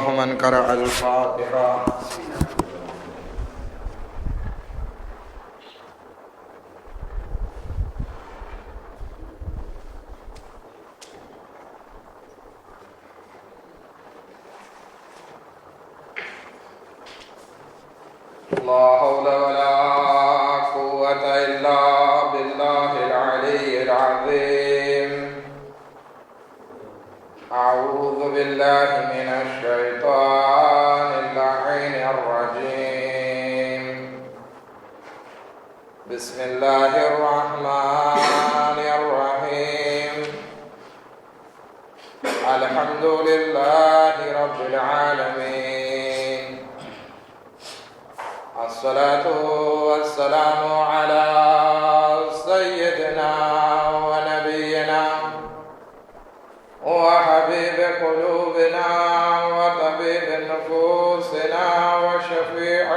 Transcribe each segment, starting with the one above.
من قرأ الفاتحة. لا حول ولا قوة إلا بالله العلي العظيم. أعوذ بالله من الشيطان اللعين الرجيم. بسم الله الرحمن الرحيم. الحمد لله رب العالمين. الصلاة والسلام على سيدنا ونبينا وحبيب قلوبنا وطبيب نفوسنا وشفيع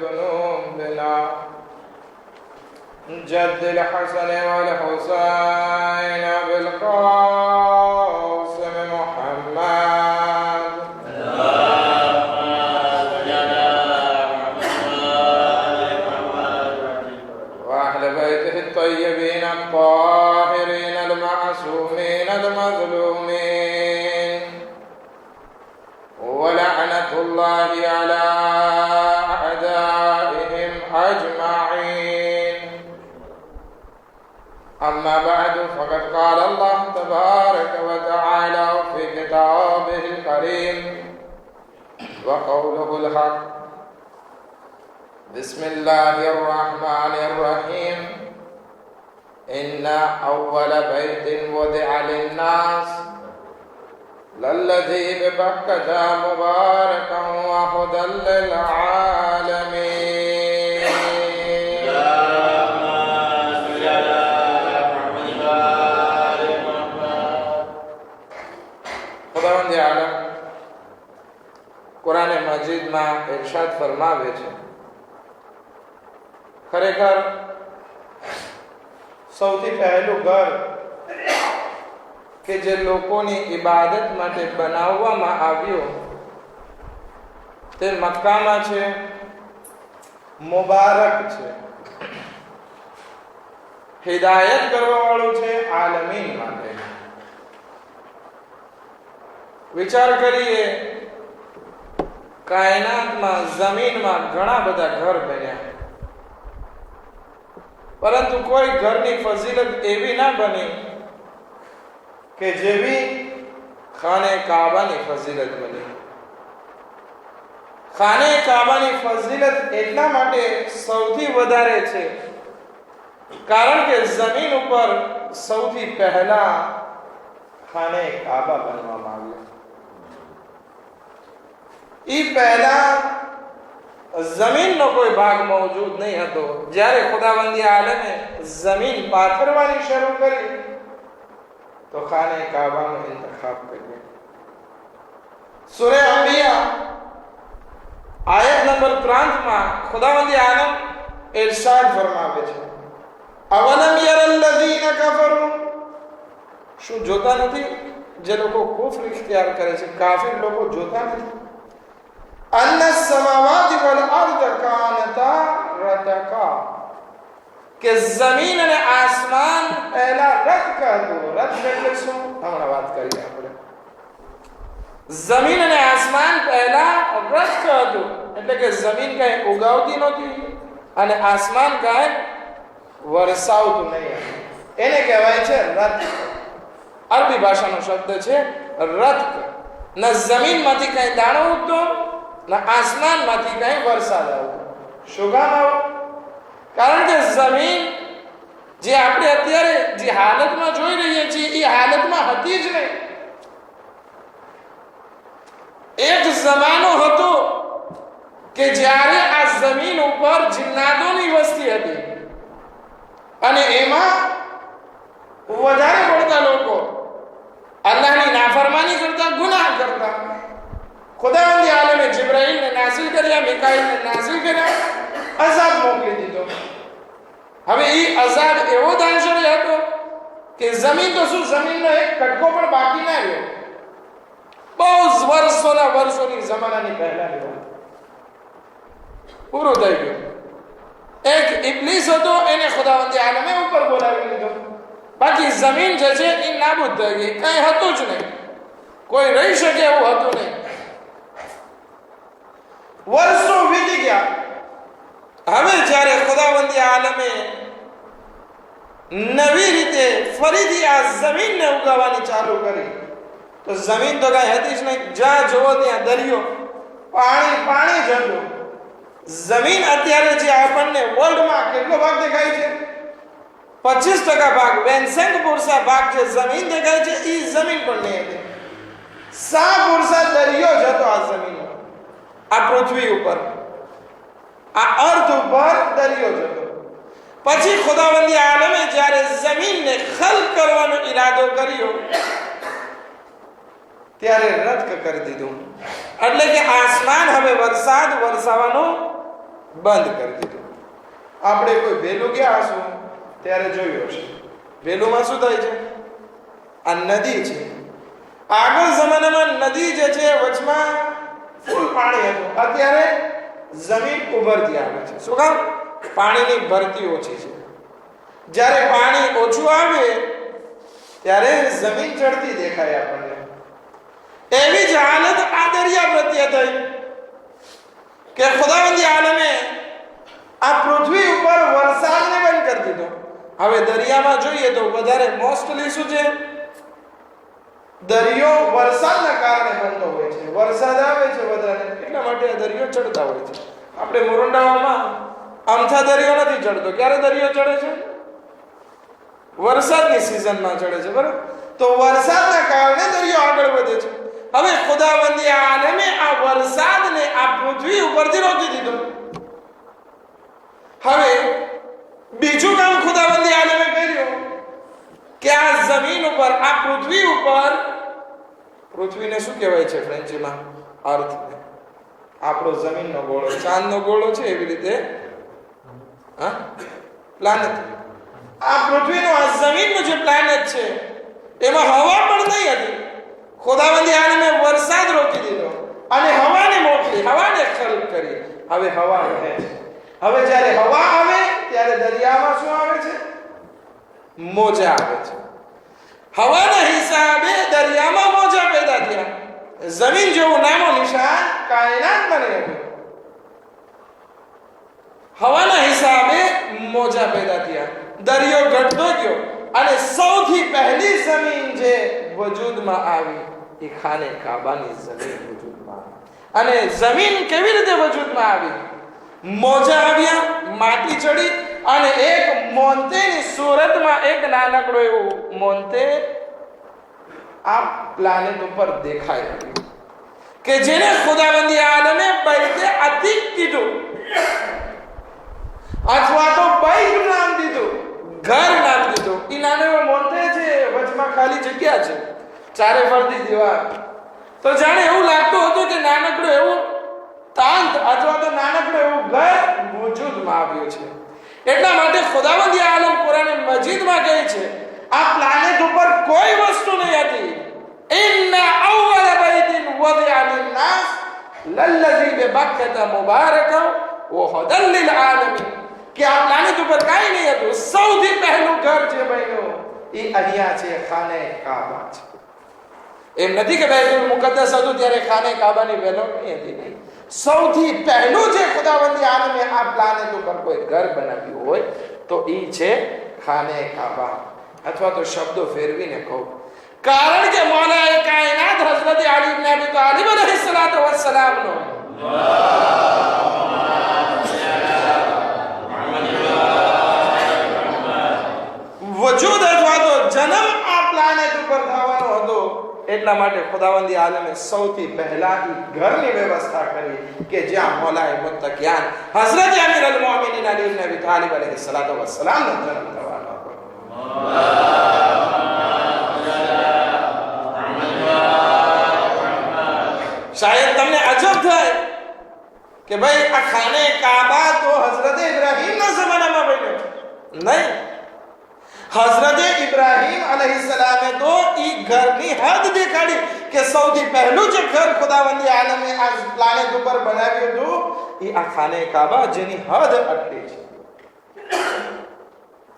ذنوبنا جد الحسن والحسين بالقاسم محمد وأهل بيته الطيبين الطاهرين المعصومين المظلومين ولعنة الله على أعدائهم أجمعين. أما بعد فقد قال الله تبارك وتعالى في كتابه الكريم وقوله الحق. بسم الله الرحمن الرحيم. إن أول بيت وضع للناس للذي ببكة مباركا وهدى للعالمين. खुदावंद आलम कुरान मजीद में इरशाद फरमावे छे, खरेखर સૌથી પહેલું ઘર કે જે લોકોની ઇબાદત માટે બનાવવામાં આવ્યું તે મક્કામાં છે, મુબારક છે, હિદાયત કરવાવાળું છે આલમીન માટે. વિચાર કરીએ, કાયનાતમાં જમીનમાં ઘણા બધા ઘર બન્યા, પરંતુ કોઈ ઘરની ફઝીલત એવી ના બની કે જેવી ખાને કાબાની ફઝીલત બની. ખાને કાબાની ફઝીલત એટલા માટે સૌથી વધારે છે કારણ કે જમીન ઉપર સૌથી પહેલા ખાને કાબા બનવામાં આવ્યો. ઈ પહેલા જમીનનો કોઈ ભાગ મૌજૂદ નહીં હતો. જ્યારે ખુદાવંદી આલમે જમીન પાથરવાની શરૂ કરી તો ખાને કાબાનો ઇંતખાબ કર્યો. સૂરે અંબિયા આયત નંબર 3 માં ખુદાવંદી આલમ ઇરશાદ ફરમાવે છે, અવલમ યરલ્લઝીન કફરુ, શું જોતા નથી જે લોકો કુફર ઇખ્તિયાર કરે છે, કાફિર લોકો જોતા નથી, أن السماوات والأرض كانتا رتقا, કે જમીન અને આસમાન પહેલા રત હતું. રત એટલે શું? હમણાં વાત કરી આપણે. જમીન અને આસમાન પહેલા રત હતું એટલે કે જમીન કઈ ઉગાવતી નહોતી અને આસમાન કઈ વરસાવતું નહીં. એને કહેવાય છે રત. અરબી ભાષાનો શબ્દ છે રત. ન જમીનમાંથી કઈ દાણો ઉગતો ના આસમાનમાંથી કઈ વરસાદ આવતો. શું કામ આવો? કારણ કે જમીન જે આપણે અત્યારે જે હાલતમાં જોઈ રહ્યા છીએ એ હાલતમાં હતી જ નહીં. એક જમાનો હતો કે જ્યારે આ જમીન ઉપર જિન્નાતોની વસ્તી હતી અને એમાં વધારે પડતા લોકો અલ્લાહની નાફરમાની કરતા, ગુનાહ કરતા. ખુદાવંદી આલમે જિબ્રાઈલને નાઝિલ કર્યા, મિકાઈલને નાઝિલ કર્યા, અઝાબ મોકલી દીધો. હવે એ અઝાબ એવો દાનશરે હતો કે જમીન તો શું, જમીનનો એક કટકો પણ બાકી ના રહ્યો. બહુ વર્ષોના વર્ષોની જમાનાની પહેલાની વાત. પૂરું થઈ ગયું. એક ઇબ્લીસ હતો, એને ખુદાવંદ આલમે ઉપર બોલાવી લીધો. બાકી જમીન જે છે એ નાબૂદ થઈ ગઈ, કઈ હતું જ નહીં, કોઈ રહી શકે એવું હતું નહીં. વર્ષો વીતી ગયા. હવે જ્યારે ખુદાવંદ આલમે નવી રીતે ફરીથી આ જમીનને ઉગાવવાની ચાલુ કરી, તો જમીન તો કઈ હતી જ નહીં. જ્યાં જોવો ત્યાં દરિયો, પાણી પાણી જ હતું. જમીન અત્યારે જે આપણને વર્લ્ડમાં કેટલો ભાગ દેખાય છે? 25% ભાગ, વેન્સેન્ગપુરસા ભાગ જે જમીન દેખાય છે એ જમીન પણ નહીં હતી. 100% દરિયો જ હતો આ જમીનમાં, આ પૃથ્વી ઉપર, આ અર્થ ઉપર દરિયો જ હતો. પછી ખુદાવંદ આલમે જ્યારે જમીનને ખલ્ક કરવાનો ઈરાદો કર્યો ત્યારે રદ કરી દીધું. એટલે કે આસમાન હવે વરસાદ વરસાવવાનું બંધ કરી દીધું. આપણે કોઈ વેલું ગયા હશું ત્યારે જોયું હશે. વેલુમાં શું થાય છે? આ નદી છે. આગળ જમાનામાં નદી જે છે વચમાં ફૂલ પાણી હતું. અત્યારે જમીન ઉભરતી આવે છે. શું કામ? પાણીની ભરતી ઓછી છે. જ્યારે પાણી ઓછું આવે ત્યારે જમીન ચડતી દેખાય આપણને. એવી જ હાલત આ દરિયા પ્રત્યે થઈ કે ખુદાવંદ આલમે આ પૃથ્વી ઉપર વરસાદને બંધ કરી દીધો. હવે દરિયામાં જોઈએ તો વધારે મોસ્ટલી શું છે? દરિયો વરસાદના કારણે બનતો હોય છે. વરસાદ આવે છે વધારે, એટલા માટે આ દરિયો ચડતા હોય છે. આપણે મોરંડાવામાં અમથા દરિયો નથી ચડતો. ક્યારે દરિયો ચડે છે? વરસાદની સિઝનમાં ચડે છે, બરાબર? તો વરસાદના કારણે દરિયો આગળ વધે છે. હવે ખુદાવંદ આલમે આ વરસાદને આ પૃથ્વી ઉપરથી રોકી દીધો. હવે બીજું કામ ખુદાવંદ આલમે કર્યું કે આ જમીન ઉપર, આ પૃથ્વી ઉપર, પૃથ્વીને શું કહેવાય છે ફ્રેન્ચીમાં? અર્થને. આપણો જમીનનો ગોળો, ચાંદનો ગોળો છે, એવી રીતે પ્લાનેટ. આ પૃથ્વીનું, આ જમીનનું જે પ્લાનેટ છે એમાં હવા પણ નહીં હતી. ખુદાવંદ આલમે વરસાદ રોકી દીધો અને હવાને મોકલી, હવાને ખલ્ક કરી. હવે હવા રહે છે. હવે જ્યારે હવા આવે ત્યારે દરિયામાં શું આવે છે? મોજા આવે છે. હવાના હિસાબે દરિયામાં મોજા પેદા થયા. જમીન જેવું નામો નિશાન કાયનાતમાં નહીં હતું. હવાના હિસાબે મોજા પેદા થયા. દરિયો ઘટતો ગયો અને સૌથી પહેલી જમીન જે વજૂદમાં આવી એ ખાને કાબાની જમીન વજૂદમાં આવી. અને જમીન કેવી રીતે વજૂદમાં આવી? મોજા આવ્યા, માટી ચડી અને એક મોન્તેની સુરતમાં એક નાનકડો એવું મોન્તે આ પ્લાનેટ ઉપર દેખાઈ રહ્યું કે જેને ખુદાવંદ આલમે બૈતે અતિક કીધું, અથવા તો બૈત નામ દીધું, ઘર નામ દીધું. એ નાનો એવો મોન્તે છે, વચમાં ખાલી જગ્યા છે, ચારે ફરતી દીવાલ. તો જાણે એવું લાગતું હતું કે નાનકડું એવું તાંત અથવા તો નાનકડું એવું ઘર વજૂદમાં આવ્યું છે. એટલા માટે ખુદાવંદ આલમ કુરાન મજીદમાં કહે છે આ પ્લાનેટ ઉપર કોઈ વસ્તુ નહીં હતી. ઇન્ના અવ્વલ બૈતિન વદિઅ લિન્નાસ લલ્લઝી બિબક્કતા મુબારકન વ હુદલ લિલ આલમીન. કે આ પ્લાનેટ ઉપર કાંઈ નહીં હતું. સૌથી પહેલું ઘર જે બન્યું એ અહીંયા છે, ખાને કાબા છે. એમ નથી કે બેતુલ મુકદ્દસ હતું ત્યારે ખાને કાબાની વેલ્યુ નહીં હતી. સૌથી પહેલું જે ખુદાવંદ આલમે આ પ્લાનેટ ઉપર કોઈ ઘર બનાવ્યું હોય તો એ છે ખાને કાબા. અથવા તો શબ્દો ફેરવીને કહું, કારણ કે મૌલાએ કાયનાત હઝરત અલી ઇબ્ન અબી તાલિબ અલૈહિસ્સલાતુ વસ્સલામ નો વજૂદ અથવા તો જન્મ આ પ્લાનેટ ઉપર થવાનો હતો. એટલા માટે ખુદાવંદ આલમે સૌથી પહેલા એ ઘરની વ્યવસ્થા કરી કે જ્યાં મૌલાએ મુત્તકિયાન હઝરત અમીર અલ મોમિનીન અલી ઇબ્ન અબી તાલિબ અલૈહિસ્સલાતુ વસ્સલામ નો જન્મ થવાનો હતો. શાયદ તમને અજબ થાય કે ભાઈ આ ખાને કાબા તો હઝરત ઇબ્રાહીમ ના જમાનામાં બન્યો. નહીં, હઝરતે ઇબ્રાહીમ અલૈહિસ્સલામે તો ઈ ઘરની હદ દેખાડી કે સૌથી પહેલું જે ઘર ખુદાવંદી આલમે આ પ્લાનેટ ઉપર બનાવ્યું હતું ઈ આ ખાને કાબા જેની હદ આટલી છે.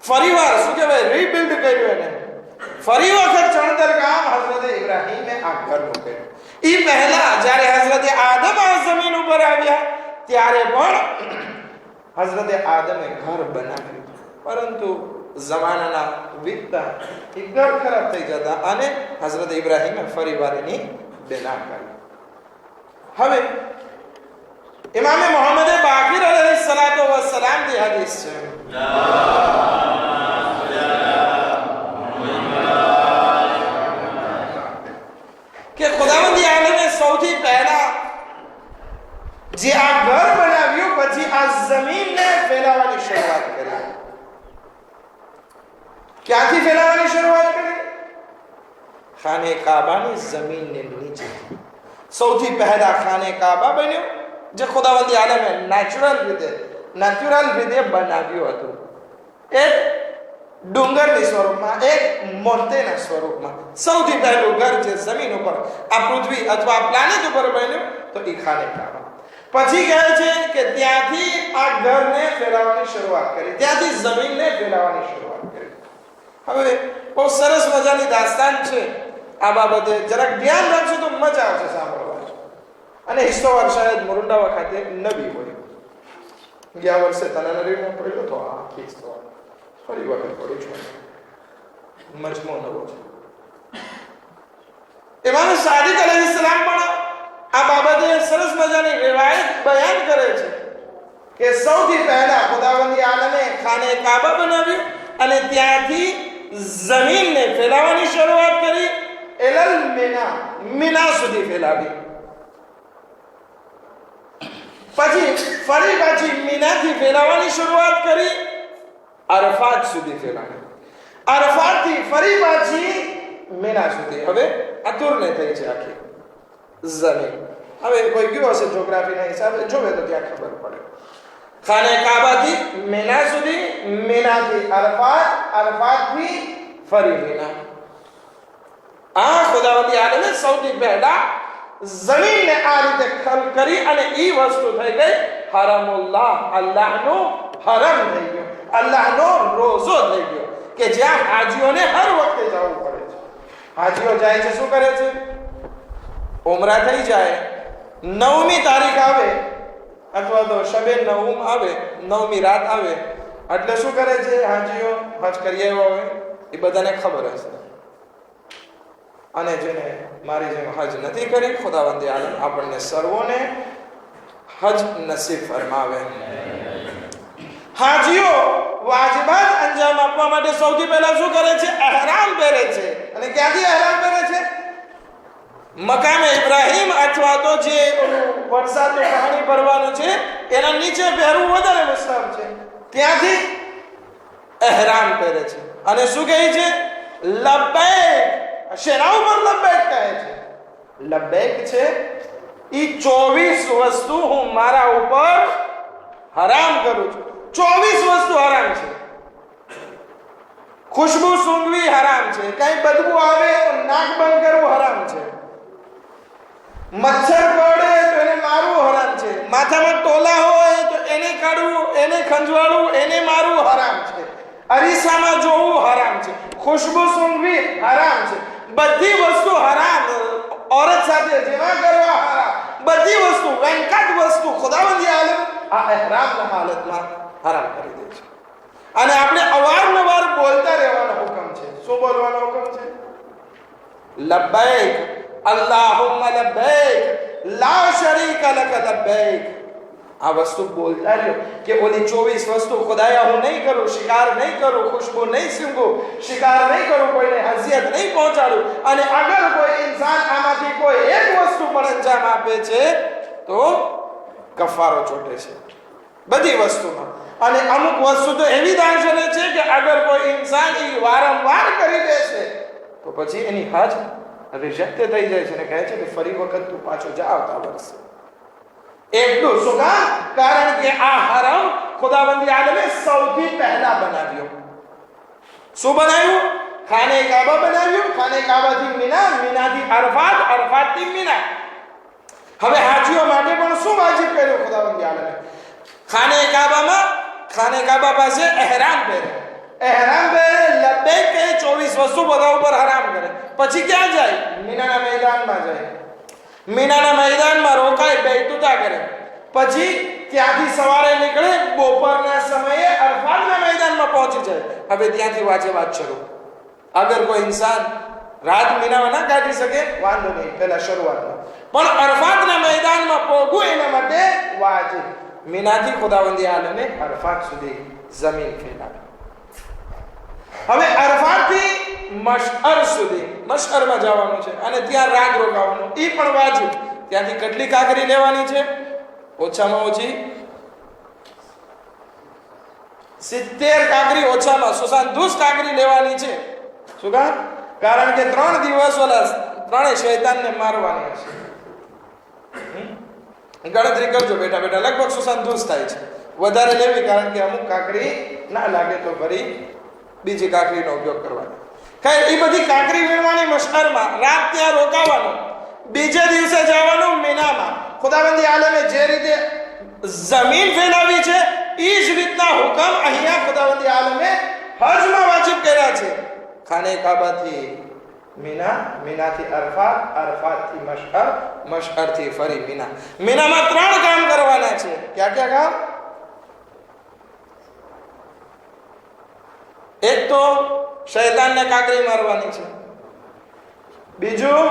ફરીવાર શું કહેવાય રીબિલ્ડ કર્યું એને, ફરી વખત ચણતર કામ હઝરતે ઇબ્રાહીમે આ ઘરનું કર્યું. ઈ પહેલા જ્યારે હઝરતે આદમ આ જમીન ઉપર આવ્યા ત્યારે પણ હઝરતે આદમે ઘર બનાવ્યું, પરંતુ જમાનાના વીતતા એ ઘર ખરાબ થઈ જતા અને હઝરત ઇબ્રાહીમે ફરીવાર એની બના કરી. હવે ઇમામે મોહમ્મદ બાકિર અલૈહિસ્સલાતુ વસ્સલામ ની હદીસ છે કે ખુદાવંદી આલમે સૌથી પહેલા જે આ ઘર બનાવ્યું પછી આ જમીનને ફેલાવવાની શરૂઆત કરી. ક્યાંથી ફેલાવવાની શરૂઆત કરી? ખાને કાબાની જમીનની નીચે. સૌથી પહેલા ખાને કાબા બન્યો જે ખુદાવંદી આલમે નેચરલ રીતે બનાવ્યું હતું. એક ડુંગરની સ્વરૂપમાં, એક મોટેના સ્વરૂપમાં સૌથી પહેલું ઘર જે જમીન ઉપર આ પૃથ્વી અથવા પ્લાનેટ ઉપર બન્યું તો એ ખાને કાબા. પછી કહે છે કે ત્યાંથી આ ઘરને ફેલાવવાની શરૂઆત કરી, ત્યાંથી જમીનને ફેલાવવાની શરૂઆત કરી. હવે બહુ સરસ મજાની દાસ્તાન છે આ બાબતે, જરાક ધ્યાન રાખશો તો મજા આવશે સાંભળવા. અને હિસ્તોવાર શાયદ મોરંડાવા ખાતે નબી હોય, ગયા વર્ષે તનાનરીમાં પડ્યો તો આ હિસ્તોવાર ફરી વખત પડ્યું છે, મજમો નવો છે. ઇમામ સાદિક અલૈહિસ્સલામ પણ આ બાબતે સરસ મજાની riwayat બયાન કરે છે કે સૌથી પહેલા ખુદાવંદી આલમે ખાને કાબા બનાવ્યું અને ત્યાંથી જમીનને ફેલાવવાની શરૂઆત કરી. એલલ મિના સુધી ફેલાવી. પછી મીનાથી ફેલાવવાની શરૂઆત કરી, અરફાત સુધી ફેલાવી. અરફાતથી ફરી પાછી મીના સુધી. હવે આ તુરને થઈ છે આખી જમીન. હવે કોઈ ગયો હશે જોગ્રાફીના હિસાબે જોવે તો ત્યાં ખબર પડે. ખાને કાબાથી મીના સુધી, મીનાથી અરફાત, અરફાતથી ફરી મીના. આ ખુદાવંદી આલમે સૌથી પહેલા જમીનને આ રીતે ખલ કરી અને ઈ વસ્તુ થઈ ગઈ હરમુલ્લાહ, અલ્લાહનો હરમ થઈ ગયો, અલ્લાહનો રોઝો થઈ ગયો કે જ્યાં હાજીઓને હર વખતે જવું પડે છે. હાજીઓ જાય છે, શું કરે છે? ઉમરા થઈ જાય, 9મી તારીખ આવે અથવા તો શબે નવમ આવે, 9મી રાત આવે એટલે શું કરે છે હાજીઓ? હજ કરી આવ્યા હોય એ બધાને ખબર હશે. અને જેને મારી જેમ હજ નથી કરી, ખુદાવંદી આલમ આપણને સર્વોને હજ નસીબ ફરમાવે. હાજીઓ વાજિબાત અંજામ આપવા માટે સૌથી પહેલા શું કરે છે? અહેરામ પહેરે છે. અને ક્યાંથી અહેરામ પહેરે છે? મકામે ઇબ્રાહીમ અથવા તો જે વરસાદનું પાણી ભરવાનું છે એના નીચે પહેરવું વધારે મુસ્તાહબ છે. ત્યાંથી અહેરામ પહેરે છે અને શું કહે છે? લબ્બૈક. શેના ઉપર લબ્બૈક કહે છે? લબ્બૈક છે ઈ 24 વસ્તુ હું મારા ઉપર હરામ કરું છું. 24 વસ્તુ હરામ છે. ખુશ્બુ સૂંઘવી હરામ છે, કઈ બદબુ આવે તો નાક બંધ કરવું હરામ છે, મચ્છર કરડે તો એને મારવું હરામ છે, માથામાં ટોલા હોય તો એને કાઢવું, એને ખંજવાળવું, એને મારવું હરામ છે, અરીસામાં જોવું હરામ છે, ખુશ્બુ સૂંઘવી હરામ છે. બધી વસ્તુ હરામ. औरत સાથે જેવા કરવા હરામ. બધી વસ્તુ, વેંકટ વસ્તુ ખુદાવંદી આલમ આ ઇહરામના હાલતમાં હરામ કરી દે છે. અને આપણે અવારનવાર બોલતા રહેવાનો હુકમ છે. શું બોલવાનો હુકમ છે? લબ્બૈક અલ્લાહુમ્મા લબ્બૈક લા શરીકા લક લબ્બૈક. આ વસ્તુ બોલતા રહ્યો કે ઓલી 24 વસ્તુ ખુદાયા હું નહીં કરું, શિકાર નહીં કરું, ખુશ્બુ નહીં સૂંઘું, શિકાર નહીં કરું, કોઈને અઝિયત નહીં પહોંચાડું. અને અગર કોઈ ઇન્સાન આમાંથી કોઈ એક વસ્તુ પણ અંજામ આપે છે તો કફારો ચોટે છે બધી વસ્તુમાં. અને અમુક વસ્તુ તો એવી દાંશને છે કે અગર કોઈ ઇન્સાન એ વારંવાર કરી દે છે તો પછી એની હજ રિજેક્ટ થઈ જાય છે અને કહે છે કે ફરી વખત તું પાછો જા આવતા વર્ષે. એટલું શું કામ? કારણ કે આ હરમ ખુદાવંદી આલમે સૌથી પહેલા બનાવ્યો. શું બનાવ્યું? ખાને કાબા બનાવ્યું, ખાને કાબાથી મીના, મીનાથી અરફાત, અરફાતથી મીના. હવે હાજીઓ માટે પણ શું વાજિબ કર્યું ખુદાવંદ આલમે? ખાને કાબા પાસે એહરામ પહેરે, લબ્બૈક કહે, 24 વસ્તુ બધા ઉપર હરામ કરે. પછી ક્યાં જાય? મીનાના મેદાનમાં જાય. મીનાના મેદાનમાં રોકાય, બેતુતા કરે. પછી ત્યાંથી સવારે નીકળે, બપોરના સમયે અરફાતના મેદાનમાં પહોંચી જાય. હવે ત્યાંથી વાજિબાત શરૂ. અગર કોઈ ઇન્સાન રાત મીનામાં ના કાઢી શકે, વાંધો નહીં, પહેલા શરૂઆતમાં. પણ અરફાતના મેદાનમાં પહોંચવું એના માટે વાજિબ. મીનાથી ખુદાવંદી આલમે અરફાત સુધી જમીન ફેલાવી. હવે અરફાતથી મશઅર સુધી, મશઅરમાં જવાનું છે અને ત્યાં રાત રોકાવાનું, એ પણ વાજિબ. ત્યાંથી કેટલી કાકરી લેવાની છે? ઓછામાં ઓછી 70 કાકરી, ઓછામાં 120 કાકરી લેવાની છે. શું કામ? કારણ કે 3 દિવસ ઓલા ત્રણેય શૈતાનને મારવાની હશે. ગણતરી કરજો બેટા બેટા, લગભગ 120 થાય છે. વધારે લેવી, કારણ કે અમુક કાકરી ના લાગે તો ફરી બીજી કાકરીનો ઉપયોગ કરવાનો. ખૈર, એ બધી કાકરી વીણવાની મશઅરમાં, રાત ત્યાં રોકાવાનું, બીજે દિવસે જવાનું મીનામાં. ખુદાવંદી આલમે જે રીતે જમીન ફેલાવી છે, એ જ રીતના હુકમ અહીંયા ખુદાવંદી આલમે હજમાં વાજિબ કર્યા છે. ખાને કાબાથી મીના, મીનાથી અરફાત, અરફાતથી મશઅર, મશઅરથી ફરી મીના. મીનામાં 3 કામ કરવાના છે. ક્યાં ક્યાં કામ? એક તો શૈતાનને કાકરી મારવાની છે. બીજું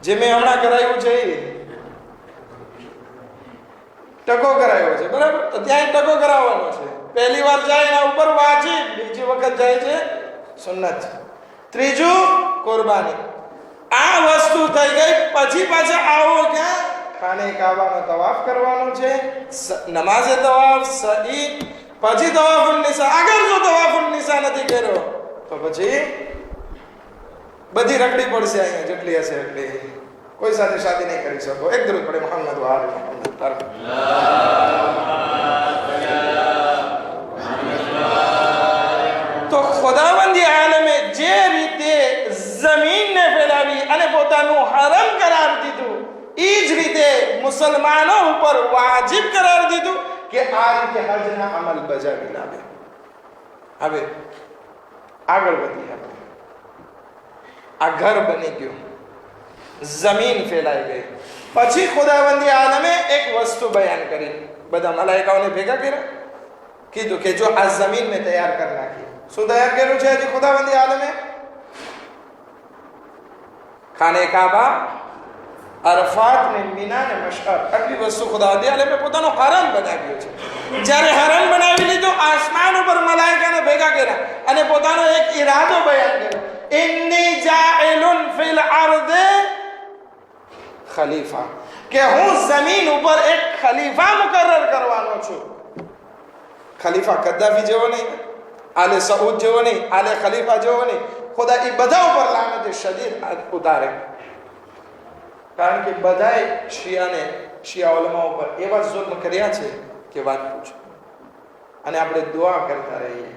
જે મેં હમણાં કરાયું છે, ટકો કરાયો છે, બરાબર? તો ત્યાં ટકો કરાવવાનો છે. પહેલી વાર જાય એના ઉપર વાજિબ, બીજી વખત જાય છે સુન્નત. ત્રીજું કુરબાની. આ વસ્તુ થઈ ગઈ. પછી પાછા આવો ક્યાં? ખાને કાબાનો તવાફ કરવાનો છે, નમાઝે તવાફ, સઈ, પછી તવાફુન નિસા. અગર જો તવાફુન નિસા નથી કર્યો તો પછી બધી રખડી પડશે અહીંયા, જેટલી હશે એટલી. કોઈ સાથે શાદી નહીં કરી શકો. એક દરૂદ પડે મોહમ્મદ વ આલે મોહમ્મદ. તો ખુદાવંદી આલમે જે રીતે જમીનને ફેલાવી અને પોતાનું હરમ કરાર દીધું, એ જ રીતે મુસલમાનો ઉપર વાજિબ કરાર દીધું કે આ રીતે હજના અમલ બજાવી લાવે. હવે આગળ વધીએ. આ ઘર બની ગયું, જમીન ફેલાઈ ગઈ. પછી ખુદાવંદી આલમે એક વસ્તુ બયાન કરી. બધા મલાઈકાઓને ભેગા કર્યા, કીધું કે જો આ જમીન મેં તૈયાર કરી નાખી. શું તૈયાર કર્યું છે હજી ખુદાવંદી આલમે? ખાને કાબા, અરફાત ને મીના ને મશઅર, આટલી વસ્તુ ખુદાવંદી આલમે પોતાનો હરમ બનાવ્યો છે. જ્યારે હરમ બનાવી લીધું, આસમાન ઉપર મલાઈકાને ભેગા કર્યા અને પોતાનો એક ઈરાદો બયાન કર્યો. ઇન્ની જાઇલુન ફિલ અર્દે ખલીફા, કે હું જમીન ઉપર એક ખલીફા મુકર્રર કરવાનો છું. ખલીફા કદ્દાફી જેવો નહીં, આલે સઉદ જેવો નહીં, આલે ખલીફા જેવો નહીં. ખુદા એ બધા ઉપર લાનત શદીદ ઉતારે. કારણ કે બધાએ શિયા ઉલમા ઉપર એવા જુલ્મ કર્યા છે કે વાત પૂછો. અને આપણે દુઆ કરતા રહીએ,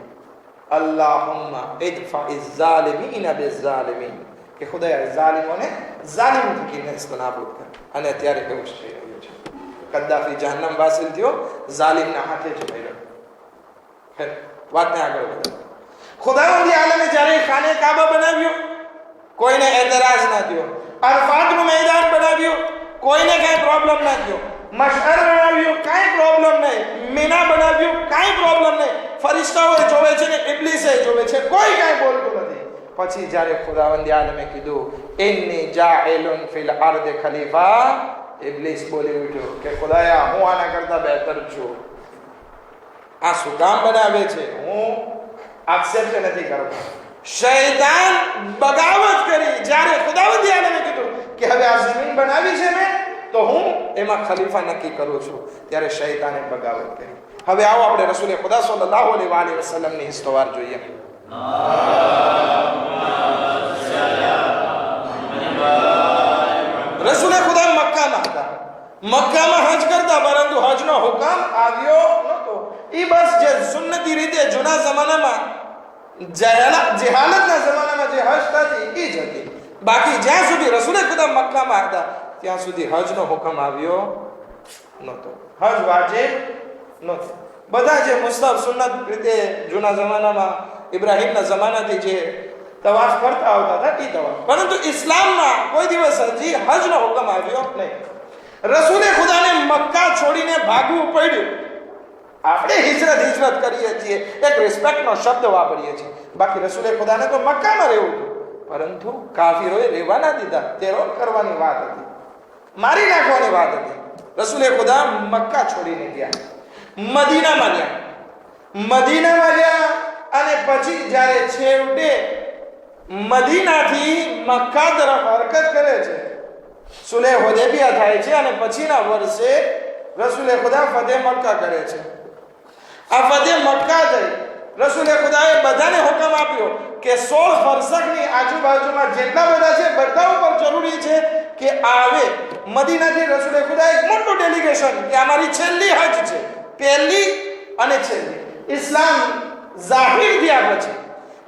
અલ્લાહુમ્મા ઇદફાઇ ઝાલિમીન બિઝાલિમીન, કે ખુદાએ ઝાલિમોને ઝાલિમ થકી નેસ્તનાબૂદ કર. અને અત્યારે કેવું થઈ રહ્યું છે? કદ્દાફી જહન્નમ વાસિલ થયો, ઝાલિમના હાથે જ રહ્યો. વાતને આગળ વધારે. ખુદાવંદી આલમે જ્યારે ખાને કાબા બનાવ્યું, કોઈને એતરાજ ના થયો. અરફાતનું મેદાન બનાવ્યું, કોઈને કઈ પ્રોબ્લેમ ના થયો. મશઅર બનાવ્યું, કાંઈ પ્રોબ્લેમ નહીં. મીના બનાવ્યું, કાંઈ પ્રોબ્લેમ નહીં. ફરિશ્તાઓ જોવે છે ને ઇબ્લીસે જોવે છે, કોઈ કાંઈ બોલતું નથી. પછી જ્યારે ખુદાવંદી આલમે કીધું ઇન્ની જાઇલુન ફિલ અર્દે ખલીફા, ઇબ્લીસ બોલી ઉઠ્યો કે ખુદાયા, હું આના કરતા બહેતર છું. આ શું કામ બનાવે છે? હું એક્સેપ્ટ નથી કરતો. શૈતાન બગાવત કરી. જ્યારે ખુદાવંદી આલમે કીધું કે હવે આ જમીન બનાવી છે મેં, તો હું એમાં ખલીફા નક્કી કરું છું, ત્યારે શૈતાને બગાવત કરી. હવે આવો આપણે રસૂલે ખુદા સલ્લલ્લાહુ અલૈહિ વસલ્લમની હિસ્તોવાર જોઈએ. રસૂલે ખુદા મક્કામાં હતા, મક્કામાં હજ કરતા, પરંતુ હજનો હુકમ આવ્યો નહોતો. એ બસ જે સુન્નતી રીતે જૂના જમાનામાં જહાલતના જમાનામાં જે હજ થતી એ જ હતી. બાકી જ્યાં સુધી રસૂલે ખુદા મક્કામાં હતા ત્યાં સુધી હજનો હુકમ આવ્યો નહોતો. હજ વાજિબ નહોતો. બધા જે મુસ્તફ સુન્નત રીતે જૂના જમાનામાં ઇબ્રાહીમના જમાનાથી જે તવાફ કરતા આવતા હતા એ તવાફ, પરંતુ ઇસ્લામમાં કોઈ દિવસ હજી હજનો હુકમ આવ્યો નહીં. રસૂલે ખુદાને મક્કા છોડીને ભાગવું પડ્યું. આપણે હિજરત કરીએ છીએ, એક રિસ્પેક્ટનો શબ્દ વાપરીએ છીએ. બાકી રસૂલે ખુદાને તો મક્કામાં રહેવું હતું, પરંતુ કાફિરોએ રહેવા ના દીધા. તેરો કરવાની વાત હતી, મારી નાખવાની વાત હતી. રસૂલે ખુદા મક્કા છોડીને ગયા, મદીનામાં ગયા અને પછી જ્યારે છેવટે મદીનાથી મક્કા તરફ હરકત કરે છે, સુલેહ હુદૈબિયા થાય છે અને પછીના વર્ષે રસૂલે ખુદા ફતેહ મક્કા કરે છે. આ ફતેહ મક્કા જઈ રસૂલે ખુદાએ બધાને હુકમ આપ્યો કે 16 ફરસખની આજુબાજુમાં જેટલા બધા છે બધા ઉપર જરૂરી છે કે આવે. મદીનાથી રસૂલે ખુદા એક મોટું ડેલિગેશન, કે અમારી છેલ્લી હજ છે, પહેલી અને છેલ્લી. ઇસ્લામ જાહિર થયા પછી,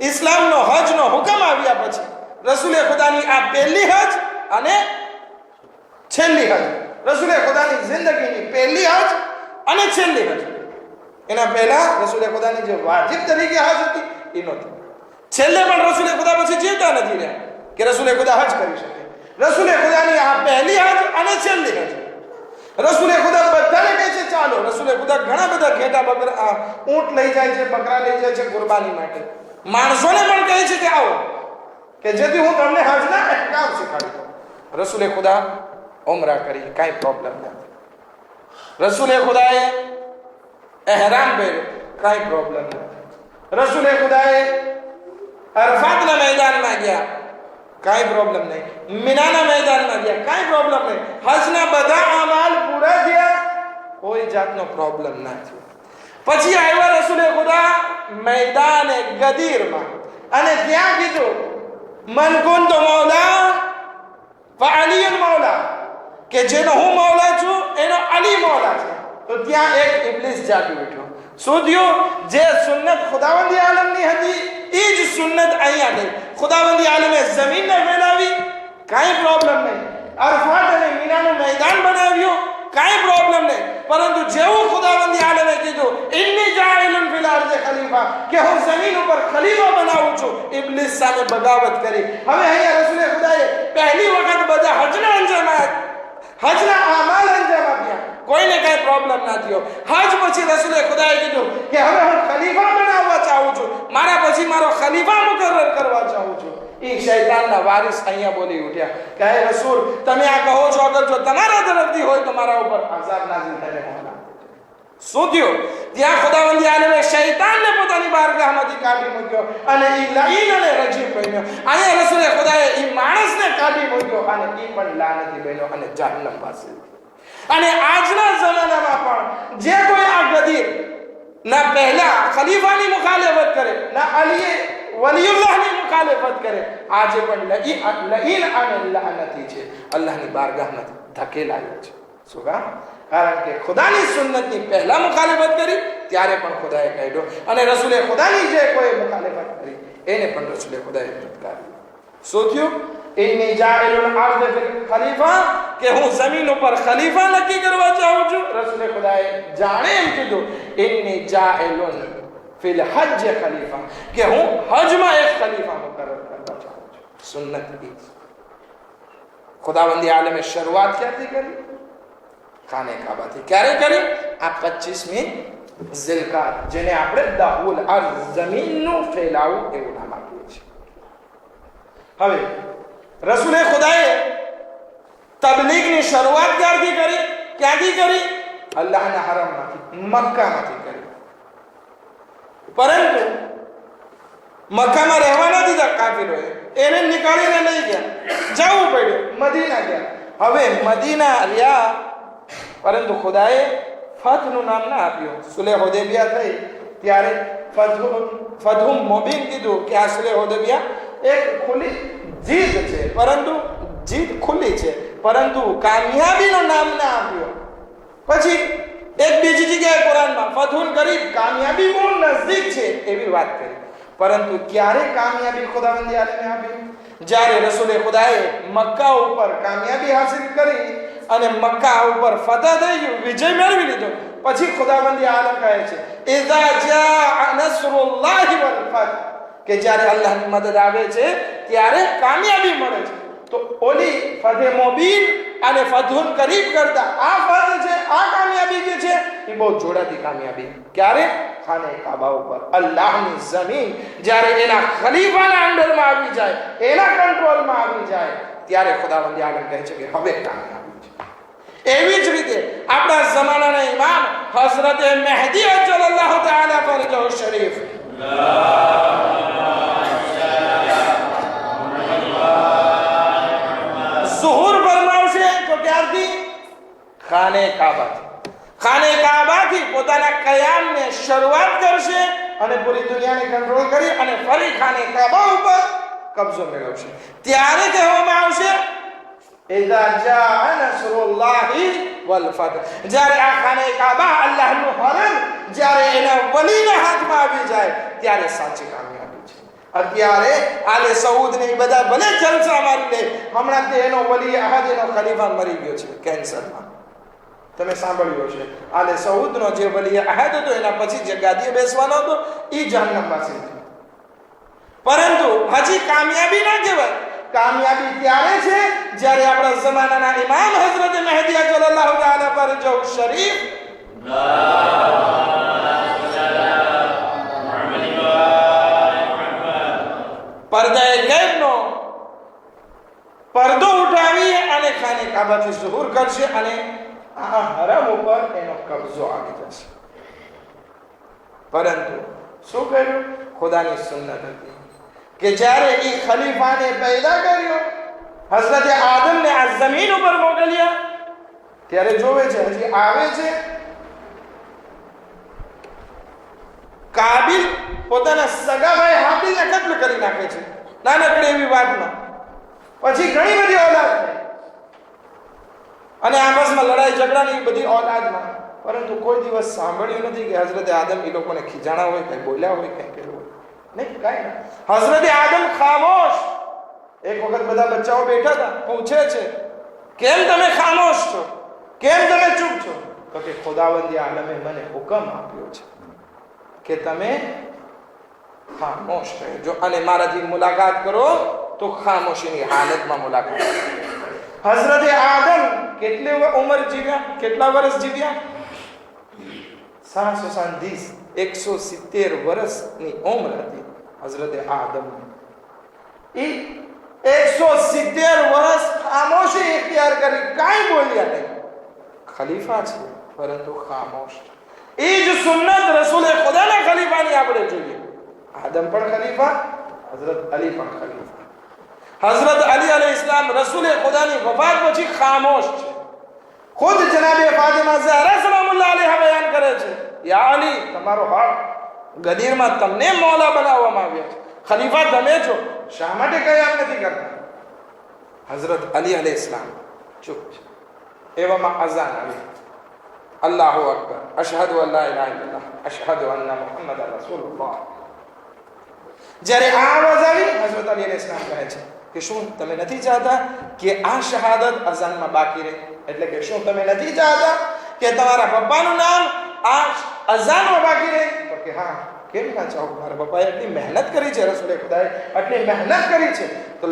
ઇસ્લામનો હજનો હુકમ આવ્યા પછી રસૂલે ખુદાની આ પહેલી હજ અને છેલ્લી હજ, રસૂલે ખુદાની જિંદગીની પહેલી હજ અને છેલ્લી હજ. એના પહેલા રસૂલે ખુદાની જે વાજિબ તરીકે હજ હતી એ નહોતી. છેલ્લે પણ રસૂલે ખુદા પછી જીવતા નથી રહ્યા કે રસૂલે ખુદા હજ કરી શકે. રસૂલે ખુદાની આ પહેલી હજ અને છેલ્લી હજ. રસૂલે ખુદા બધાને કહે છે ચાલો. રસૂલે ખુદા ઘણા બધા ઘેટા બકરા ઊંટ લઈ જાય છે, બકરા લઈ જાય છે કુરબાની માટે. માણસોને પણ કહે છે કે આવો, કે જેથી હું તમને હજના અહેકામ શીખવાડી દઉં. રસૂલે ખુદા ઉમરા કરી, કાંઈ પ્રોબ્લેમ નથી. રસૂલે ખુદાએ એહરામ પહેર્યો, કાંઈ પ્રોબ્લેમ નથી. રસૂલે ખુદાએ અરફાતના મેદાનમાં ગયા, કાંઈ પ્રોબ્લેમ નહીં. મિનાના મેદાનમાં ગયા, કાંઈ પ્રોબ્લેમ નહીં. હજના બધા અમાલ પૂરા થયા, કોઈ જાતનો પ્રોબ્લેમ ના થયો. પછી આવ્યા રસૂલે ખુદા મેદાન ગદીરમાં અને ત્યાં કીધું મન કુંતુ મૌલા ફઅલી મૌલા, કે જેનો હું મૌલા છું એનો અલી મૌલા છે. તો ત્યાં એક ઇબ્લિસ જાગી ઉઠ્યો. શું થયું? જે સુન્નત ખુદાવંદી આલમની હતી એ જ સુન્નત અહીંયા ગઈ. ખુદાવંદી આલમે જમીનને ફેલાવી, કાંઈ પ્રોબ્લેમ નહીં. અરફાત અને મીનાનું મેદાન બનાવ્યું, કાંઈ પ્રોબ્લેમ નહીં. પરંતુ જેવું ખુદાવંદી આલમે કીધું ઇન્ની જાઇલુન ફિલ અર્ઝ ખલીફા, કે હું જમીન ઉપર ખલીફા બનાવું છું, ઇબ્લિસ સામે બગાવત કરી. હવે અહીંયા રસૂલે ખુદાએ પહેલી વખત બધા હજના અંજામ આપ્યા, હજના અમાલ અંજામ આપ્યા, કોઈને કાંઈ પ્રોબ્લેમ ના થયો. હજ પછી રસૂલે ખુદાએ કીધું કે હવે હું ખલીફા બનાવવા ચાહું છું, મારા પછી મારો ખલીફા મુકર્રર કરવા ચાહું છું. એ શૈતાનના વારિસ અહીંયા બોલી ઉઠ્યા કે હે રસૂલ, તમે આ કહો છો, અગર જો તમારા તરફથી હોય તો મારા ઉપર અઝાબ નાઝિલ થાય. શું થયું? ત્યાં ખુદાવંદી આલમે શૈતાનને પોતાની બારગાહમાંથી કાઢી મૂક્યો અને એ લઈન અને રજીમ બન્યો. અહીંયા રસૂલે ખુદાએ એ માણસને કાઢી મૂક્યો અને એ પણ લાનતી બન્યો અને જહન્નમ પાસે. અને આજના જમાનામાં પણ જે કોઈ આ ગદીર ના પહેલા ખલીફાની મુખાલેફત કરે, ના અલી વલીયુલ્લાહની મુખાલેફત કરે, આજે પણ લઈન અને લાનતી છે, અલ્લાહની બારગાહમાં ધકેલાયો છે. શું કામ? કારણ કે ખુદાની સુન્નતની પહેલા મુખાલેફત કરી ત્યારે પણ ખુદાએ કાઢ્યો, અને રસૂલે ખુદાની જે કોઈ મુખાલેફત કરી એને પણ રસૂલે ખુદાએ ફટકાર્યો. શું થયું? ઇન્ની જાઇલુન અર્ઝ ફિલ ખલીફા, કે હું જમીન ઉપર ખલીફા નક્કી કરવા ચાહું છું. રસૂલે ખુદાએ જાણે એમ કીધું ઇન્ની જાઇલુન ફિલ હજ ખલીફા, કે હું હજમાં એક ખલીફા મુકર્રર કરવા ચાહું છું. સુન્નત ઈ ખુદાવંદી આલમે શરૂઆત ક્યાંથી કરી? ખાને કાબાથી. ક્યારે કરી? આ 25મી ઝિલકાદ, જેને આપણે દાહુલ અર્ઝ, જમીનનું ફેલાવું એવું નામ આપીએ છીએ. હવે રસૂલે ખુદાએ તબલીગની શરૂઆત ક્યારથી કરી? ક્યાંથી કરી? અલ્લાહના હરમમાંથી, મક્કામાંથી કરી. પરંતુ મક્કામાં રહેવા નથી દીધા કાફિરોએ, એને નીકાળીને લઈ ગયા, જવું પડ્યું, મદીના ગયા. હવે મદીના રહ્યા, પરંતુ ખુદાએ ફથનું નામ ના આપ્યું. સુલેહ હુદૈબિયા થઈ ત્યારે ફથુમ મુબીન કીધું કે આ સુલેહ હુદૈબિયા એક ખુલ્લી જીત છે, પરંતુ જીત ખુલ્લી છે, પરંતુ કામયાબીનું નામ ના આપ્યું. પછી એક બીજી જગ્યાએ કુરાનમાં ફથુન કરીબ, કામયાબી બહુ નજદીક છે એવી વાત કરી. પરંતુ ક્યારે કામયાબી ખુદાવંદી આલમે આપી? જ્યારે રસૂલે ખુદાએ મક્કા ઉપર કામયાબી હાસિલ કરી અને મક્કા ઉપર ફતહ થઈ ગયું, વિજય મેળવી લીધો, પછી ખુદાવંદી આલમ કહે છે ઇઝા જા નસરુલ્લાહી વલ ફતહ, કે જ્યારે અલ્લાહની મદદ આવે છે ત્યારે કામયાબી મળે છે. તો ઓલી ફતહ મુબીન અને ફતહુન કરીબ કરતા આ ફતહ છે, આ કામયાબી જે છે એ બહુ જોડાતી કામયાબી. ક્યારે? ખાને કાબા ઉપર અલ્લાહની જમીન જ્યારે એના ખલીફાના અંડરમાં આવી જાય, એના કંટ્રોલમાં આવી જાય, ત્યારે ખુદાવંદી આલમ કહે છે કે હવે કામયાબી છે. એવી જ રીતે આપણા જમાનાના ઇમામ હઝરત મહેદી અજ્જલલ્લાહુ તઆલા ફરજહુ શરીફ ઝુહુર ફરમાવશે તો ક્યારથી? ખાને કાબાથી. ખાને કાબાથી પોતાના કયામને શરૂઆત કરશે અને પૂરી દુનિયાને કંટ્રોલ કરી અને ફરી ખાને કાબા ઉપર કબજો મેળવશે. ત્યારે કહેવામાં આવશે ઇઝા જા નસરુલ્લાહી વલ ફતહ, જ્યારે આ ખાને કાબા અલ્લાહનું હરમ જ્યારે એના વલીના હાથમાં આવી જાય ત્યારે સાચી કામયાબી છે. અત્યારે આલે સઉદ ને બધા ભલે જલસા મારી લે, હમણાં તે એનો વલી અહદ એનો ખલીફા મરી ગયો છે કેન્સરમાં. તમે સાંભળ્યું છે આલે સઉદનો જે વલી અહદ હતો એના પછી જે ગાદીએ બેસવાનો હતો એ જહન્નમવાસી છે. પરંતુ હજી કામયાબી ના કહેવાય. કામયાબી ત્યારે છે જ્યારે આપણા જમાનાના ઇમામ હઝરત મહેદી અજ્જલલ્લાહુ તઆલા ફરજહુ શરીફ પડદાએ ગૈબનો પડદો ઉઠાવી અને ખાને કાબાથી ઝુહુર કરશે અને આ હરમ ઉપર એનો કબજો આવી જશે. પરંતુ શું કર્યું? ખુદાની સુન્નત હતી કે જ્યારે એ ખલીફાને પેદા કર્યો, હઝરત આદમને આ જમીન ઉપર મોકલ્યા, ત્યારે જોવે છે હજી આવે છે. કાબિલ પોતાના સગા ભાઈ હાબીલને કત્લ કરી નાખે છે નાનકડી એવી વાતમાં. પછી ઘણી બધી ઓલાદ થઈ અને આપસમાં લડાઈ ઝઘડાની બધી ઓલાદમાં, પરંતુ કોઈ દિવસ સાંભળ્યું નથી કે હઝરત આદમ એ લોકોને ખીજાણા હોય, કઈ બોલ્યા હોય, કઈ કર્યું હોય. નહીં, કઈ ના. હઝરત આદમ ખામોશ. એક વખત બધા બચ્ચાઓ બેઠા હતા, પૂછે છે કેમ તમે ખામોશ છો, કેમ તમે ચૂપ છો? તો કે ખુદાવંદી આલમે મને હુકમ આપ્યો છે કે તમે ખામોશ રહેજો અને મારાથી મુલાકાત કરો તો ખામોશીની હાલતમાં મુલાકાત. હઝરત આદમ કેટલી ઉંમર જીવ્યા? કેટલા વર્ષ જીવ્યા? 170 વર્ષની ઉંમર હતી હઝરત આદમ. એ 170 વર્ષ ખામોશી ઇખ્તિયાર કરી, કાંઈ બોલ્યા નહીં. ખલીફા છે પરંતુ ખામોશ. એ જ સુન્નત રસૂલે ખુદાના ખલીફાની આપણે જોઈએ. આદમ પણ ખલીફા, હઝરત અલી પણ ખલીફા. હઝરત અલી અલૈહિસ્સલામ રસૂલે ખુદાની વફાત પછી ખામોશ છે. ખુદ જનાબે ફાતિમા ઝહરા સલામુલ્લાહ અલૈહા બયાન કરે છે, યા અલી, તમારો હક ગદીરમાં તમને મૌલા બનાવવામાં આવ્યા છે, ખલીફા તમે છો, શા માટે કયામ નથી કરતા? હઝરત અલી અલૈહિસ્સલામ ચૂપ છે. એવામાં અઝાન આવી, અલ્લાહુ અકબર, અશહદુ અલ્લા ઇલાહા ઇલ્લલ્લાહ, અશહદુ અન્ના મુહમ્મદન રસૂલુલ્લાહ. જ્યારે આ આવાજ આવી, હઝરત અલી અલૈહિસ્સલામ કહે છે કે શું તમે નથી ચાહતા કે આ શહાદત અઝાનમાં બાકી રહે? એટલે કે શું તમે નથી ચાહતા કે તમારા પપ્પાનું નામ આ અઝાનમાં બાકી રહે? તો કે હા, કેમ ના ચાહું? મારા પપ્પાએ એટલી મહેનત કરી છે, રસૂલે ખુદાએ આટલી મહેનત કરી છે, તો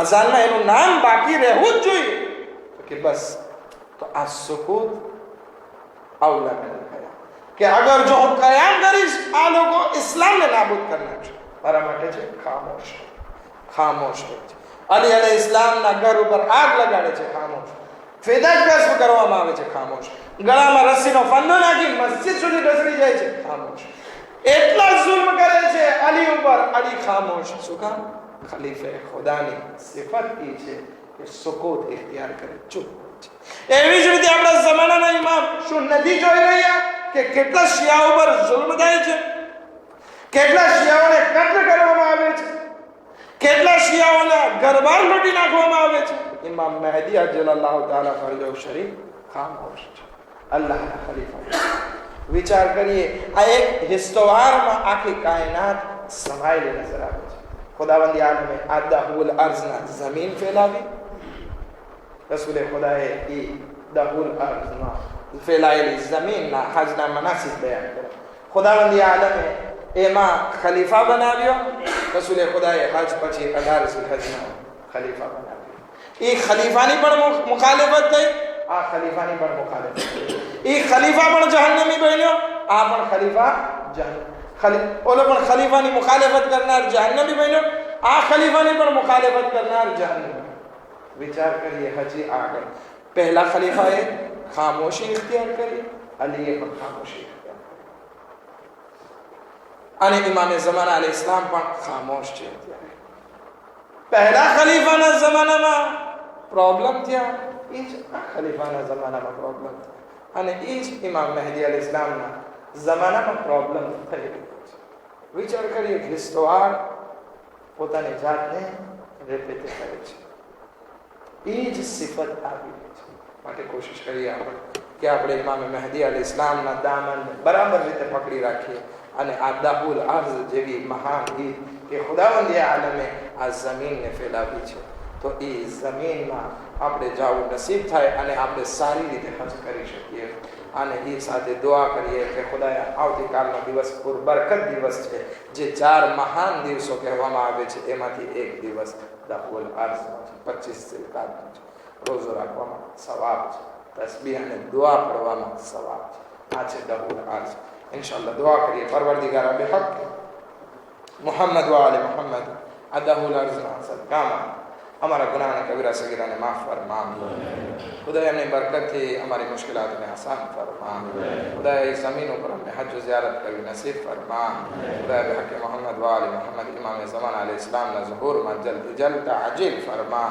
અઝાનમાં એનું નામ બાકી રહેવું જ જોઈએ. તો કે બસ, તો આ સુકૂત અવલા બની ગયા કે અગર જો હું કયામ કરીશ આ લોકો ઇસ્લામને નાબૂદ કરી નાખશે. મારા માટે છે ખામોશ. ખામોશ હોય છે. અલી અલૈહિસ્સલામના ઘર ઉપર આગ લગાડે છે, ખામોશ. ફિદાકસ્વ કરવામાં આવે છે, ખામોશ. ગળામાં રસ્સીનો ફંદો નાખી મસ્જિદ સુધી ઢસડી જાય છે, ખામોશ. એટલા જુલ્મ કરે છે અલી ઉપર, અલી ખામોશ. શું કામ? ખલીફે ખુદાની સિફત એ છે કે સુકૂત ઇખ્તિયાર કરે, ચૂપ. એવી જ રીતે આપણા જમાનાના ઇમામ શું નથી જોઈ રહ્યા કે કેટલા શિયાઓ પર જુલ્મ થાય છે, કેટલા શિયાઓને કત્લ કરવામાં આવે છે, કેટલા શિયાઓના ઘરબાર લૂંટી નાખવામાં આવે છે? ઇમામ મહેદી અજ્જલલ્લાહુ તઆલા ફરજહુ શરીફ ખામોશ છે, અલ્લાહના ખલીફા. વિચાર કરીએ, આ એક હિસ્તોવારમાં આખી કાયનાત સમાયેલી નજર આવે છે. ખુદાવંદી આલમે આદાહુલ અર્ઝના જમીન ફેલાવી, રસૂલે ખુદાએ એ દહુલ અર્ઝમાં ફેલાયેલી જમીનના હજના મનાસિબ બયાન કર્યા. ખુદાવંદી આલમે એમાં ખલીફા બનાવ્યો. રસૂલે ખુદાએ હજ પછી 18 હજના ખલીફા બનાવ્યો. એ ખલીફાની પણ મુખાલિફત થઈ, આ ખલીફાની પણ મુખાલિફત થઈ. એ ખલીફા પણ જહન્નમી બન્યો, આ પણ ખલીફા ઓલો પણ ખલીફાની મુખાલિફત કરનાર જહન્નમી બન્યો, આ ખલીફાની પણ મુખાલિફત કરનાર જહન્નમી. વિચાર કરીએ હજી આગળ. પહેલા ખલીફાએ ખામોશી ઇખ્તિયાર કરી, અલીએ પણ ખામોશી ઇખ્તિયાર કરી, અને ઇમામે ઝમાના અલૈહિ સલામ પણ ખામોશ છે. પહેલા ખલીફાના જમાનામાં પ્રોબ્લેમ થયા, એ જ આ ખલીફાના જમાનામાં પ્રોબ્લેમ થયા, અને એ જ ઇમામ મહેદી અલૈહિ સલામના જમાનામાં પ્રોબ્લેમ થઈ રહ્યો છે. વિચાર કરીએ કે હિસ્ટોવાર પોતાની જાતને રિપીટ કરે છે, એ જ સિફત આવી રહી છે. માટે કોશિશ કરીએ આપણે કે આપણે ઇમામ મહેદી અલૈહિ સલામના દામનને બરાબર રીતે પકડી રાખીએ, અને આ દાહુલ અર્ઝ જેવી મહાન ઈદ કે ખુદાવંદી આલમે આ જમીનને ફેલાવી છે, તો એ જમીનમાં આપણે જવું નસીબ થાય અને આપણે સારી રીતે હજ કરી શકીએ. અને એ સાથે દુઆ કરીએ કે ખુદાએ આવતીકાલનો દિવસ પુરબરકત દિવસ છે, જે 4 મહાન દિવસો કહેવામાં આવે છે, એમાંથી એક દિવસ દાહુલ અર્ઝનો છે, 25 ઝિલકાદનો છે. રોઝો રાખવામાં સવાબ છે, તસ્બીહ અને દુઆ પઢવામાં સવાબ છે. આ છે દાહુલ અર્ઝ. इंशाअल्लाह दुआ करिए परवरदिगार बेहक मोहम्मद व आले मोहम्मद अदाहुल अर्ज़ना सदकामा हमारा गुनाह ने कबीरा सगीरा ने माफ़ फरमा. खुदा हमने बरकत थी, हमारी मुश्किलात में आसान फरमा. खुदा इस ज़मीनों पर हमने हज ज़ियारत कभी नसीब फरमा. खुदा बेहक मोहम्मद व आले मोहम्मद इमाम ज़मान अलैहि सलाम ना ज़ुहूर में जल्द जल्द अजील फरमा.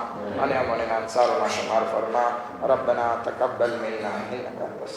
अने हमने अंसार व शुमार फरमा. रब्बना तक़ब्बल मिन्ना इन्नका अंतस